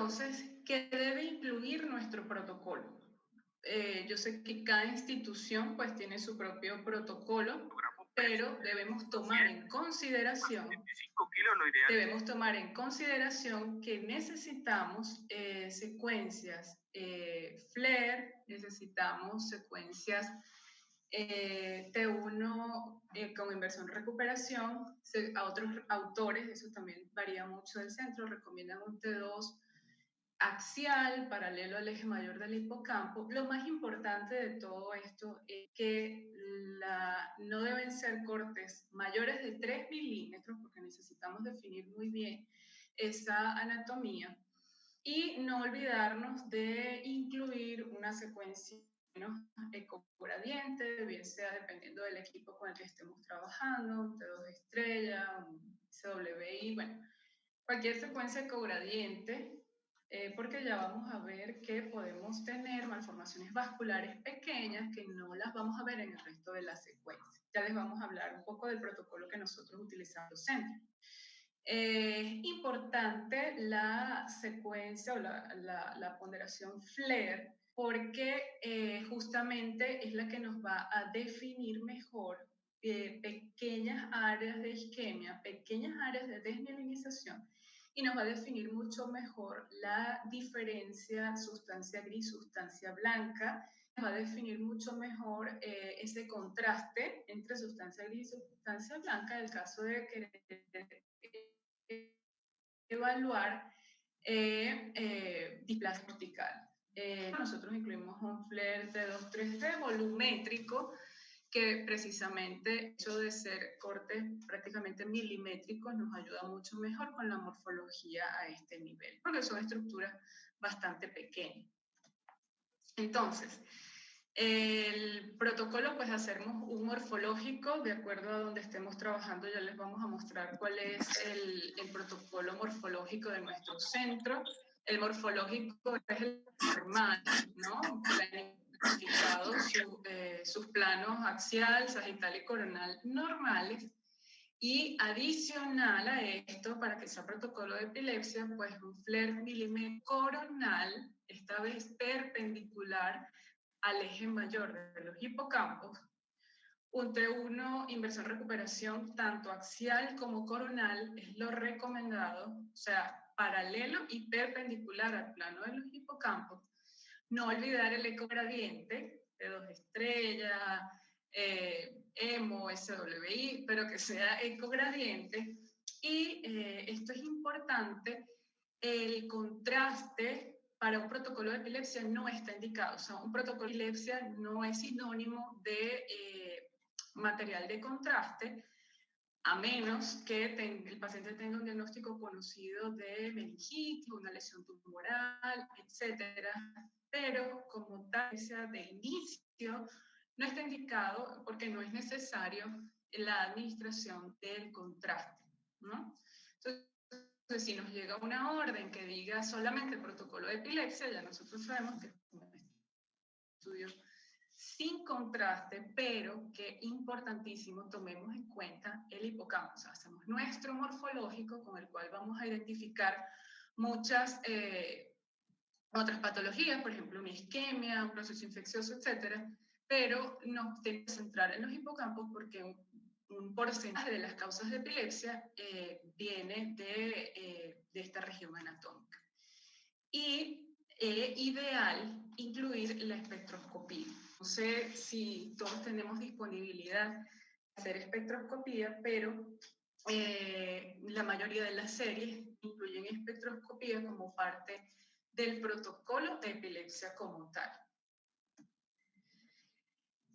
Entonces, ¿qué debe incluir nuestro protocolo? Yo sé que cada institución pues tiene su propio protocolo, pero debemos tomar en consideración que necesitamos secuencias FLAIR, necesitamos secuencias T1 con inversión recuperación. A otros autores, eso también varía mucho del centro, recomiendan un T2 axial, paralelo al eje mayor del hipocampo. Lo más importante de todo esto es que no deben ser cortes mayores de 3 milímetros, porque necesitamos definir muy bien esa anatomía, y no olvidarnos de incluir una secuencia ecogradiente, bien sea dependiendo del equipo con el que estemos trabajando, un T2 estrella, un CWI, bueno, cualquier secuencia ecogradiente, porque ya vamos a ver que podemos tener malformaciones vasculares pequeñas que no las vamos a ver en el resto de la secuencia. Ya les vamos a hablar un poco del protocolo que nosotros utilizamos en los centros. Es importante la secuencia o la ponderación FLAIR porque justamente es la que nos va a definir mejor pequeñas áreas de isquemia, pequeñas áreas de desmielinización, y nos va a definir mucho mejor la diferencia sustancia gris, sustancia blanca, nos va a definir mucho mejor ese contraste entre sustancia gris y sustancia blanca en el caso de querer evaluar displasia cortical. Nosotros incluimos un FLAIR de 2,3D volumétrico que precisamente el hecho de ser cortes prácticamente milimétricos nos ayuda mucho mejor con la morfología a este nivel, porque son estructuras bastante pequeñas. Entonces, el protocolo, pues hacemos un morfológico de acuerdo a donde estemos trabajando. Ya les vamos a mostrar cuál es el protocolo morfológico de nuestro centro. El morfológico es el normal, ¿no? Planificado sus planos axial, sagital y coronal normales. Y adicional a esto, para que sea protocolo de epilepsia, pues un FLAIR milímetro coronal, esta vez perpendicular al eje mayor de los hipocampos, un T1 inversión recuperación tanto axial como coronal es lo recomendado, o sea, paralelo y perpendicular al plano de los hipocampos. No olvidar el ecogradiente de 2 estrellas, EMO, SWI, pero que sea ecogradiente. Y esto es importante, el contraste para un protocolo de epilepsia no está indicado. O sea, un protocolo de epilepsia no es sinónimo de material de contraste, a menos que el paciente tenga un diagnóstico conocido de meningitis, una lesión tumoral, etcétera. Pero como tal, de inicio, no está indicado porque no es necesario la administración del contraste, ¿no? Entonces, si nos llega una orden que diga solamente el protocolo de epilepsia, ya nosotros sabemos que es un estudio sin contraste, pero que importantísimo tomemos en cuenta el hipocampo. O sea, hacemos nuestro morfológico con el cual vamos a identificar muchas otras patologías, por ejemplo, una isquemia, un proceso infeccioso, etcétera, pero nos tenemos que centrar en los hipocampos porque un porcentaje de las causas de epilepsia viene de esta región anatómica. Y ideal incluir la espectroscopía. No sé si todos tenemos disponibilidad de hacer espectroscopía, pero la mayoría de las series incluyen espectroscopía como parte del protocolo de epilepsia como tal.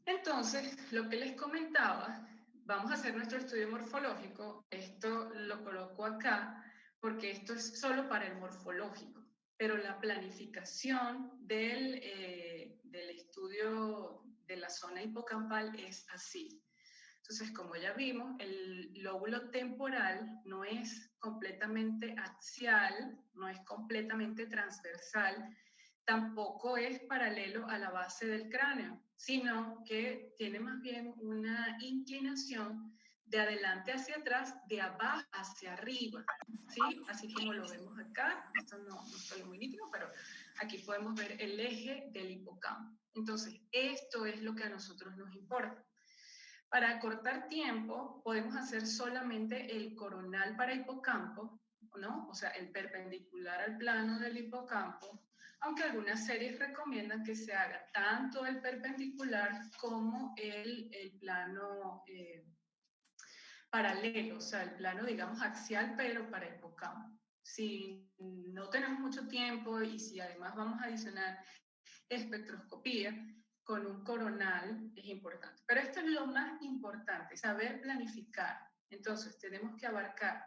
Entonces, lo que les comentaba, vamos a hacer nuestro estudio morfológico. Esto lo coloco acá porque esto es solo para el morfológico, pero la planificación del estudio de la zona hipocampal es así. Entonces, como ya vimos, el lóbulo temporal no es completamente axial, no es completamente transversal, tampoco es paralelo a la base del cráneo, sino que tiene más bien una inclinación de adelante hacia atrás, de abajo hacia arriba, ¿sí? Así como lo vemos acá, esto no está muy nítido, pero aquí podemos ver el eje del hipocampo. Entonces, esto es lo que a nosotros nos importa. Para acortar tiempo, podemos hacer solamente el coronal para hipocampo, ¿no? O sea, el perpendicular al plano del hipocampo, aunque algunas series recomiendan que se haga tanto el perpendicular como el plano paralelo, o sea, el plano, digamos, axial, pero para hipocampo. Si no tenemos mucho tiempo y si además vamos a adicionar espectroscopía con un coronal, es importante. Pero esto es lo más importante, saber planificar. Entonces, tenemos que abarcar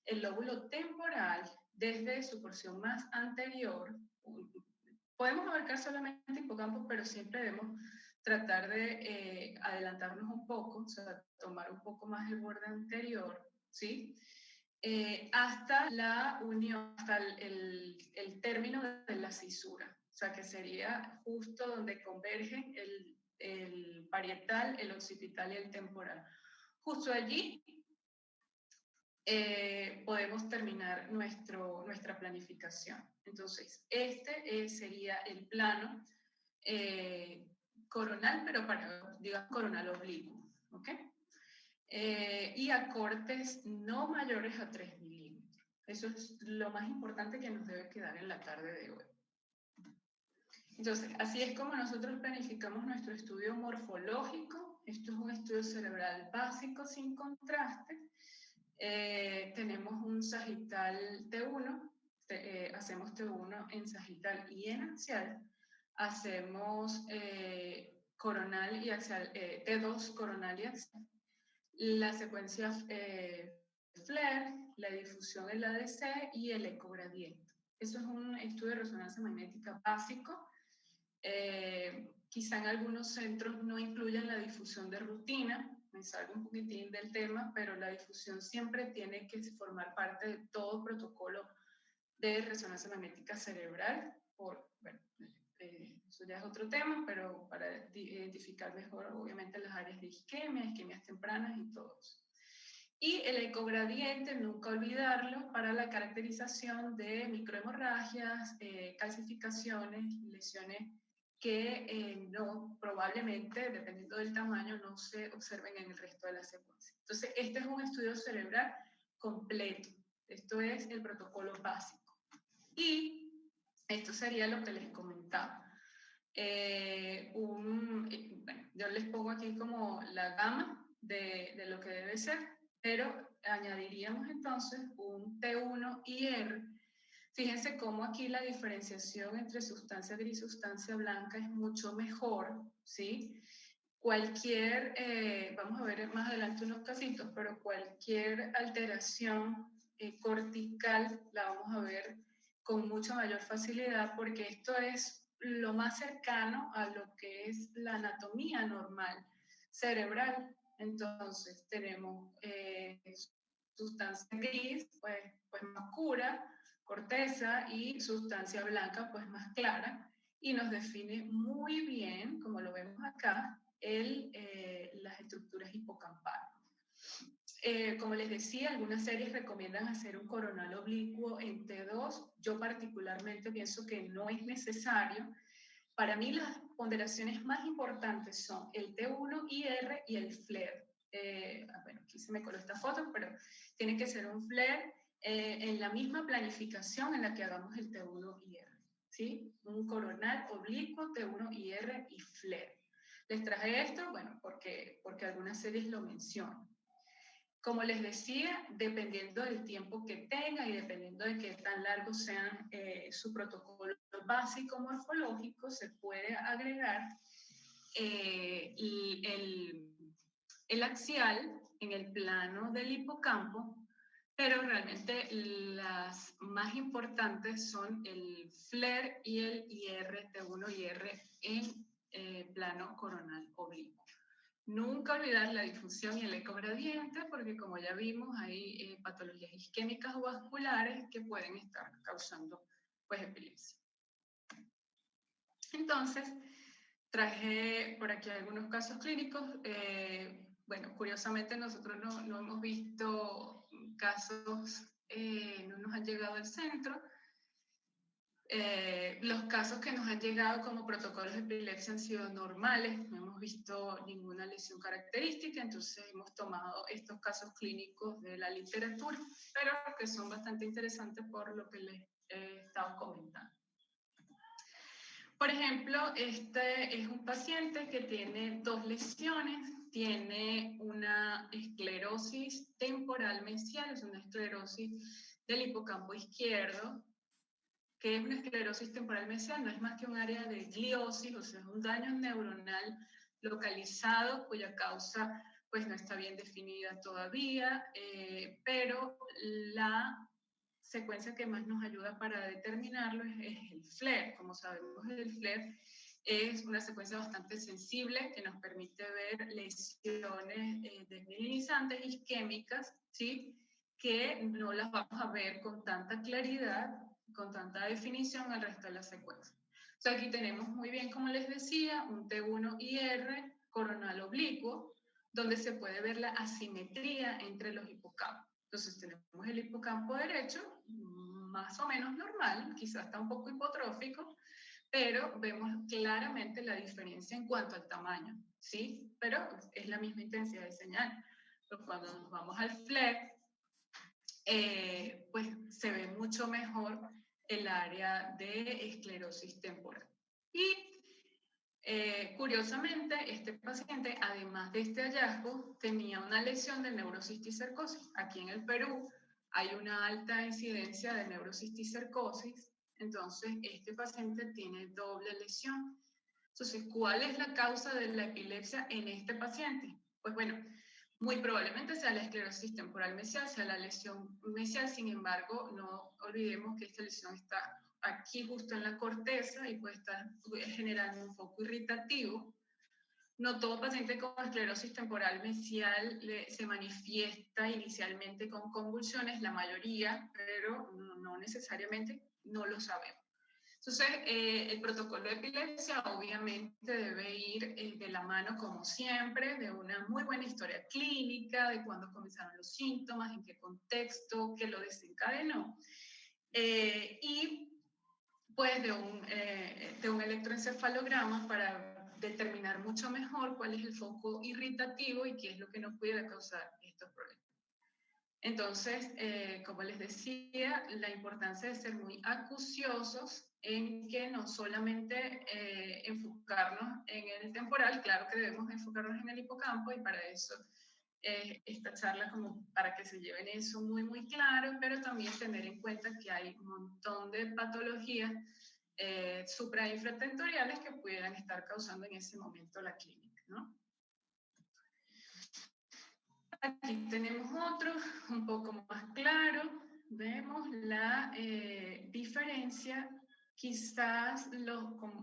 el lóbulo temporal desde su porción más anterior. Podemos abarcar solamente hipocampo, pero siempre debemos tratar de adelantarnos un poco, o sea, tomar un poco más el borde anterior, ¿sí? Hasta la unión, hasta el término de la cisura, o sea, que sería justo donde convergen el parietal, el occipital y el temporal. Justo allí podemos terminar nuestra planificación. Entonces, este sería el plano coronal, pero para, digamos, coronal oblicuo, ¿ok? Y a cortes no mayores a 3 milímetros. Eso es lo más importante que nos debe quedar en la tarde de hoy. Entonces, así es como nosotros planificamos nuestro estudio morfológico. Esto es un estudio cerebral básico sin contraste. Tenemos un sagital T1, hacemos T1 en sagital y en axial. Hacemos coronal y axial, T2 coronal y axial. La secuencia FLAIR, la difusión en la ADC y el ecogradiente. Eso es un estudio de resonancia magnética básico. Quizá en algunos centros no incluyen la difusión de rutina, me salgo un poquitín del tema, pero la difusión siempre tiene que formar parte de todo protocolo de resonancia magnética cerebral, eso ya es otro tema, pero para identificar mejor, obviamente, las áreas de isquemias tempranas y todo eso. Y el ecogradiente, nunca olvidarlo, para la caracterización de microhemorragias, calcificaciones, lesiones que no, probablemente, dependiendo del tamaño, no se observen en el resto de la secuencia. Entonces, este es un estudio cerebral completo. Esto es el protocolo básico. Y esto sería lo que les comentaba. Bueno, yo les pongo aquí como la gama de lo que debe ser, pero añadiríamos entonces un T1IR. Fíjense cómo aquí la diferenciación entre sustancia gris y sustancia blanca es mucho mejor, ¿sí? Cualquier, vamos a ver más adelante unos casitos, pero cualquier alteración cortical la vamos a ver con mucha mayor facilidad porque esto es lo más cercano a lo que es la anatomía normal cerebral. Entonces tenemos sustancia gris, pues más oscura, corteza, y sustancia blanca, pues más clara, y nos define muy bien, como lo vemos acá, las estructuras hipocampales. Como les decía, algunas series recomiendan hacer un coronal oblicuo en T2. Yo particularmente pienso que no es necesario. Para mí las ponderaciones más importantes son el T1IR y el FLAIR. Bueno, aquí se me coló esta foto, pero tiene que ser un FLAIR en la misma planificación en la que hagamos el T1IR, ¿sí? Un coronal oblicuo, T1IR y FLAIR. Les traje esto, bueno, porque algunas series lo mencionan. Como les decía, dependiendo del tiempo que tenga y dependiendo de qué tan largo sea su protocolo básico morfológico, se puede agregar el axial en el plano del hipocampo, pero realmente las más importantes son el FLAIR y el IR, T1 IR en plano coronal oblicuo. Nunca olvidar la difusión y el ecogradiente, porque como ya vimos, hay patologías isquémicas o vasculares que pueden estar causando pues, epilepsia. Entonces, traje por aquí algunos casos clínicos. bueno, curiosamente nosotros no hemos visto casos, no nos han llegado al centro. Los casos que nos han llegado como protocolos de epilepsia han sido normales, no hemos visto ninguna lesión característica, entonces hemos tomado estos casos clínicos de la literatura, pero que son bastante interesantes por lo que les he estado comentando. Por ejemplo, este es un paciente que tiene 2 lesiones, tiene una esclerosis temporal mesial, es una esclerosis del hipocampo izquierdo. ¿Qué es una esclerosis temporal mesial? No es más que un área de gliosis, o sea, es un daño neuronal localizado cuya causa pues no está bien definida todavía, pero la secuencia que más nos ayuda para determinarlo es el FLAIR. Como sabemos, el FLAIR es una secuencia bastante sensible que nos permite ver lesiones desmielinizantes isquémicas, ¿sí? Que no las vamos a ver con tanta claridad, con tanta definición al resto de la secuencia. O sea, aquí tenemos muy bien, como les decía, un T1IR coronal oblicuo, donde se puede ver la asimetría entre los hipocampos. Entonces tenemos el hipocampo derecho, más o menos normal, quizás está un poco hipotrófico, pero vemos claramente la diferencia en cuanto al tamaño, ¿sí? Pero es la misma intensidad de señal. Pero cuando nos vamos al FLAIR, pues se ve mucho mejor el área de esclerosis temporal. Y curiosamente, este paciente, además de este hallazgo, tenía una lesión de neurocisticercosis. Aquí en el Perú hay una alta incidencia de neurocisticercosis, entonces este paciente tiene doble lesión. Entonces, ¿cuál es la causa de la epilepsia en este paciente? Pues bueno, muy probablemente sea la esclerosis temporal mesial, sea la lesión mesial. Sin embargo, no olvidemos que esta lesión está aquí justo en la corteza y puede estar generando un foco irritativo. No todo paciente con esclerosis temporal mesial se manifiesta inicialmente con convulsiones, la mayoría, pero no necesariamente, no lo sabemos. Entonces, el protocolo de epilepsia obviamente debe ir de la mano, como siempre, de una muy buena historia clínica, de cuándo comenzaron los síntomas, en qué contexto, qué lo desencadenó, y pues de un electroencefalograma para determinar mucho mejor cuál es el foco irritativo y qué es lo que nos puede causar estos problemas. Entonces, como les decía, la importancia de ser muy acuciosos en que no solamente enfocarnos en el temporal, claro que debemos enfocarnos en el hipocampo y para eso esta charla como para que se lleven eso muy, muy claro, pero también tener en cuenta que hay un montón de patologías suprainfratentoriales que pudieran estar causando en ese momento la clínica, ¿no? Aquí tenemos otro, un poco más claro. Vemos la diferencia. Quizás,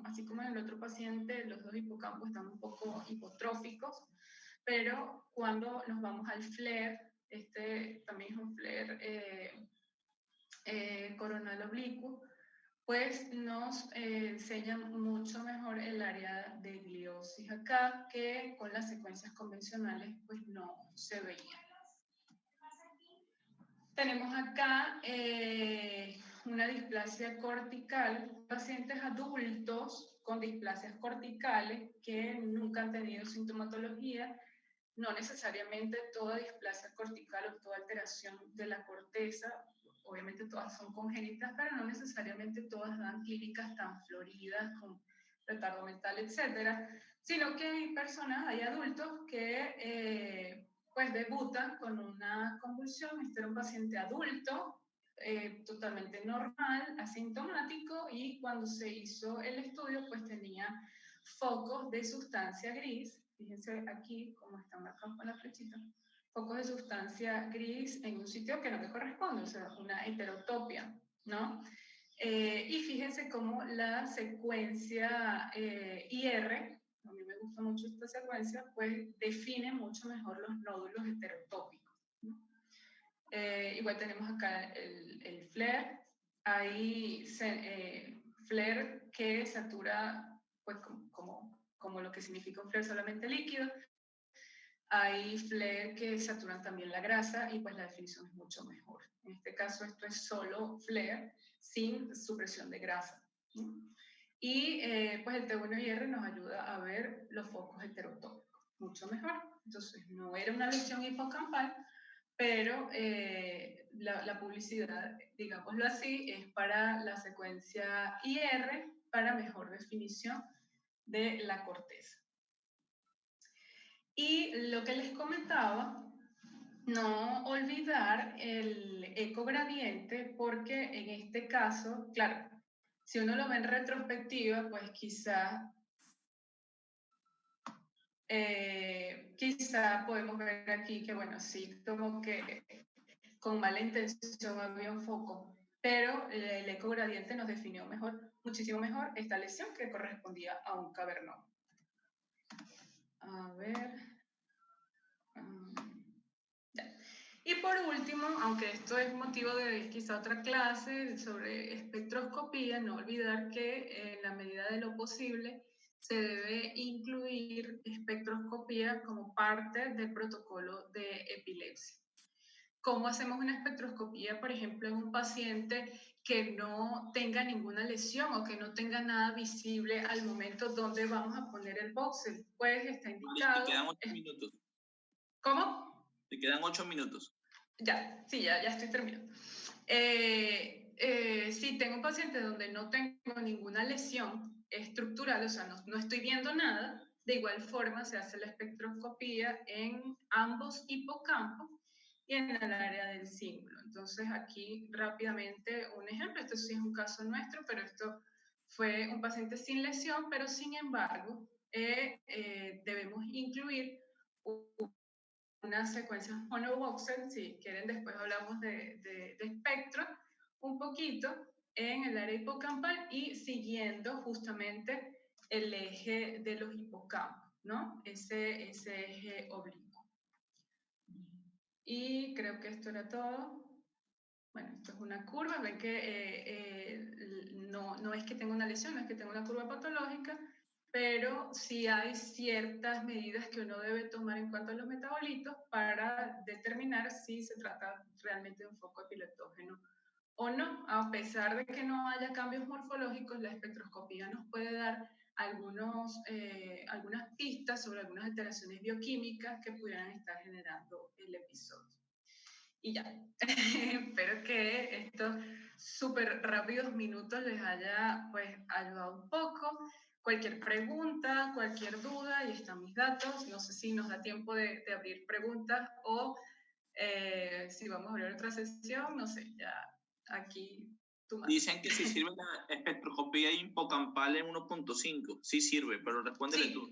así como en el otro paciente, los 2 hipocampos están un poco hipotróficos, pero cuando nos vamos al FLAIR, este también es un FLAIR coronal oblicuo, pues nos enseña mucho mejor el área de gliosis acá, que con las secuencias convencionales pues no se veía. Tenemos acá una displasia cortical, pacientes adultos con displasias corticales que nunca han tenido sintomatología. No necesariamente toda displasia cortical o toda alteración de la corteza, obviamente todas son congénitas, pero no necesariamente todas dan clínicas tan floridas con retardo mental, etcétera, sino que hay personas, hay adultos que pues debutan con una convulsión. Este era un paciente adulto, totalmente normal, asintomático, y cuando se hizo el estudio pues tenía focos de sustancia gris. Fíjense aquí cómo está marcado con la flechita, focos de sustancia gris en un sitio que no le corresponde, o sea, una heterotopia, ¿no? Y fíjense cómo la secuencia IR, a mí me gusta mucho esta secuencia, pues define mucho mejor los nódulos heterotópicos, ¿no? Igual tenemos acá el FLAIR, hay FLAIR que satura, pues como lo que significa un FLAIR solamente líquido. Hay FLAIR que saturan también la grasa y pues la definición es mucho mejor. En este caso esto es solo FLAIR sin supresión de grasa, ¿no? Y pues el T1IR nos ayuda a ver los focos heterotópicos, mucho mejor. Entonces no era una lesión hipocampal, pero la publicidad, digámoslo así, es para la secuencia IR para mejor definición de la corteza. Y lo que les comentaba, no olvidar el ecogradiente, porque en este caso, claro, si uno lo ve en retrospectiva, pues quizá podemos ver aquí que, bueno, sí, como que con mala intención había un foco, pero el ecogradiente nos definió mejor, muchísimo mejor esta lesión que correspondía a un cavernón. A ver. Y por último, aunque esto es motivo de quizá otra clase sobre espectroscopía, no olvidar que en la medida de lo posible se debe incluir espectroscopía como parte del protocolo de epilepsia. ¿Cómo hacemos una espectroscopía, por ejemplo, en un paciente que no tenga ninguna lesión o que no tenga nada visible al momento donde vamos a poner el voxel? Pues está indicado... Te quedan 8 minutos. ¿Cómo? Te quedan 8 minutos. Ya, sí, ya estoy terminando. Si tengo un paciente donde no tengo ninguna lesión estructural, o sea, no estoy viendo nada, de igual forma se hace la espectroscopía en ambos hipocampos y en el área del cíngulo. Entonces aquí rápidamente un ejemplo, esto sí es un caso nuestro, pero esto fue un paciente sin lesión, pero sin embargo debemos incluir unas secuencias monovoxel, si quieren después hablamos de espectro, un poquito en el área hipocampal y siguiendo justamente el eje de los hipocampos, ¿no? Ese eje oblicuo. Y creo que esto era todo. Bueno, esto es una curva, ven que no es que tenga una lesión, no es que tenga una curva patológica, pero sí hay ciertas medidas que uno debe tomar en cuanto a los metabolitos para determinar si se trata realmente de un foco epileptógeno o no. A pesar de que no haya cambios morfológicos, la espectroscopía nos puede dar algunas pistas sobre algunas alteraciones bioquímicas que pudieran estar generando el episodio. Y ya, espero que estos súper rápidos minutos les haya pues ayudado un poco. Cualquier pregunta, cualquier duda, ahí están mis datos. No sé si nos da tiempo de abrir preguntas o si vamos a abrir otra sesión, no sé, ya aquí tú más. Dicen que si sirve la espectroscopía hipocampal en 1.5. Sí sirve, pero respóndele tú.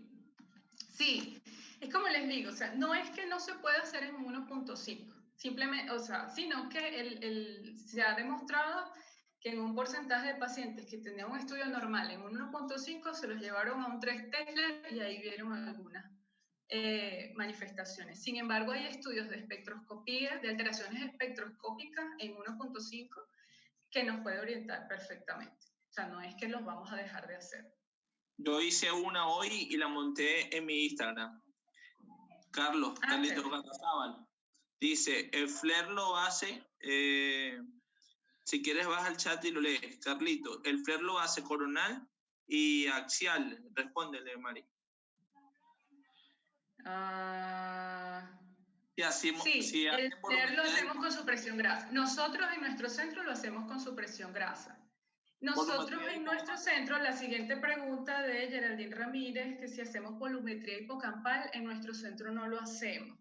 Sí, es como les digo, o sea, no es que no se pueda hacer en 1.5. Simplemente, o sea, sino que se ha demostrado que en un porcentaje de pacientes que tenían un estudio normal en un 1.5 se los llevaron a un 3 Tesla y ahí vieron algunas manifestaciones. Sin embargo, hay estudios de espectroscopía, de alteraciones espectroscópicas en 1.5 que nos puede orientar perfectamente. O sea, no es que los vamos a dejar de hacer. Yo hice una hoy y la monté en mi Instagram. Carlito Garrazábal. Dice, el FLAIR lo hace, si quieres vas al chat y lo lees. Carlito, el FLAIR lo hace coronal y axial. Respóndele, Mari. Sí, el FLAIR lo hacemos con supresión grasa. Nosotros en nuestro centro lo hacemos con supresión grasa. Nosotros en nuestro centro, la siguiente pregunta de Geraldine Ramírez, que si hacemos volumetría hipocampal, en nuestro centro no lo hacemos.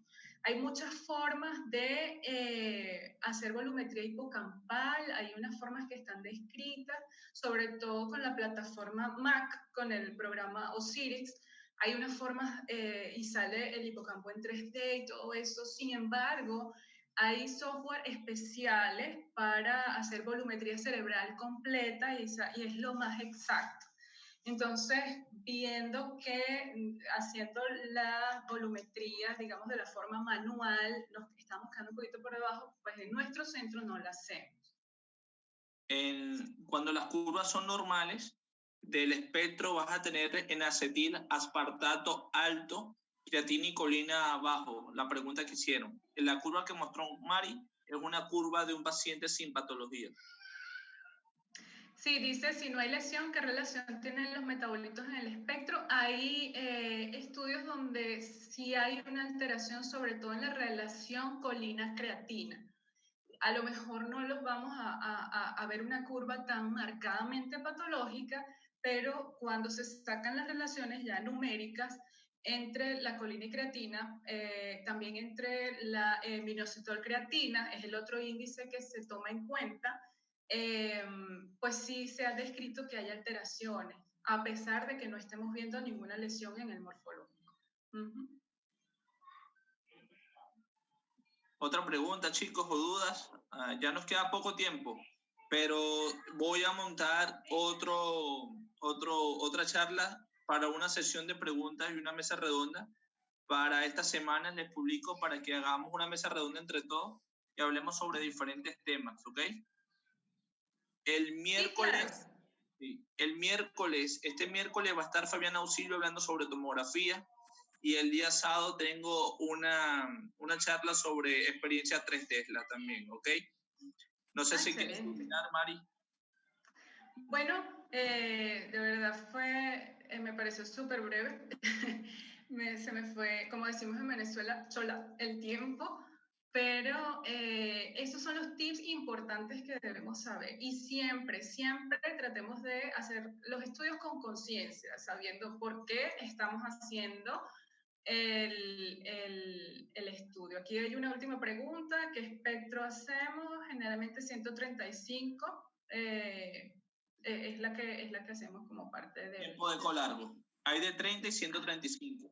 Hay muchas formas de hacer volumetría hipocampal, hay unas formas que están descritas, sobre todo con la plataforma MAC, con el programa Osiris. Hay unas formas y sale el hipocampo en 3D y todo eso. Sin embargo, hay software especiales para hacer volumetría cerebral completa y es lo más exacto. Entonces, viendo que haciendo la volumetría, digamos, de la forma manual, nos estamos quedando un poquito por debajo, pues en nuestro centro no la hacemos. Cuando las curvas son normales, del espectro vas a tener en acetil aspartato alto creatina y colina abajo, la pregunta que hicieron. La curva que mostró Mari es una curva de un paciente sin patología. Sí, dice, si no hay lesión, ¿qué relación tienen los metabolitos en el espectro? Hay estudios donde sí hay una alteración, sobre todo en la relación colina-creatina. A lo mejor no los vamos a ver una curva tan marcadamente patológica, pero cuando se sacan las relaciones ya numéricas entre la colina y creatina, también entre la minoxidil-creatina, es el otro índice que se toma en cuenta, pues sí se ha descrito que hay alteraciones, a pesar de que no estemos viendo ninguna lesión en el morfológico. Otra pregunta, chicos, o dudas. Ya nos queda poco tiempo, pero voy a montar otra charla para una sesión de preguntas y una mesa redonda. Para esta semana les publico para que hagamos una mesa redonda entre todos y hablemos sobre diferentes temas, ¿ok? El miércoles, sí, este miércoles va a estar Fabián Auxilio hablando sobre tomografía y el día sábado tengo una charla sobre experiencia 3 Tesla también, ¿ok? No sé si quieres terminar, Mari. Bueno, de verdad me pareció súper breve. Se me fue, como decimos en Venezuela, chola el tiempo. Pero estos son los tips importantes que debemos saber. Y siempre, siempre tratemos de hacer los estudios con conciencia, sabiendo por qué estamos haciendo el estudio. Aquí hay una última pregunta. ¿Qué espectro hacemos? Generalmente 135 es la que hacemos como parte de... Tiempo de eco largo. Hay de 30 y 135.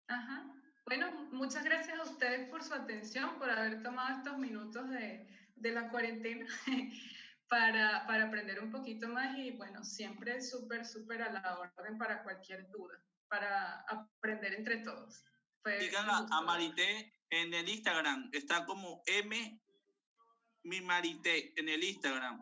Ajá. Bueno, muchas gracias a ustedes por su atención, por haber tomado estos minutos de la cuarentena para aprender un poquito más y bueno, siempre súper a la orden para cualquier duda, para aprender entre todos. Digan a Marité en el Instagram, está como mi Marité en el Instagram.